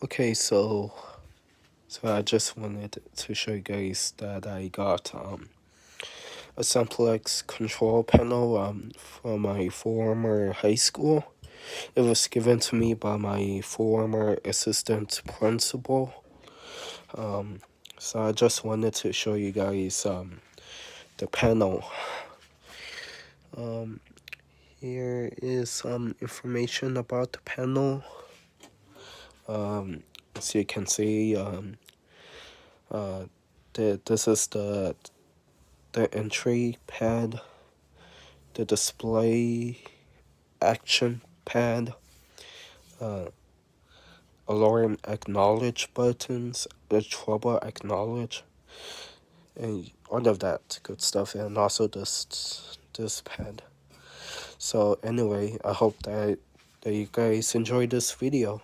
Okay, so I just wanted to show you guys that I got a Simplex control panel from my former high school. It was given to me by my former assistant principal. So I just wanted to show you guys the panel. Here is some information about the panel. As you can see, this is the entry pad, the display action pad, alarm acknowledge buttons, the trouble acknowledge, and all of that good stuff, and also this pad. So anyway, I hope that you guys enjoyed this video.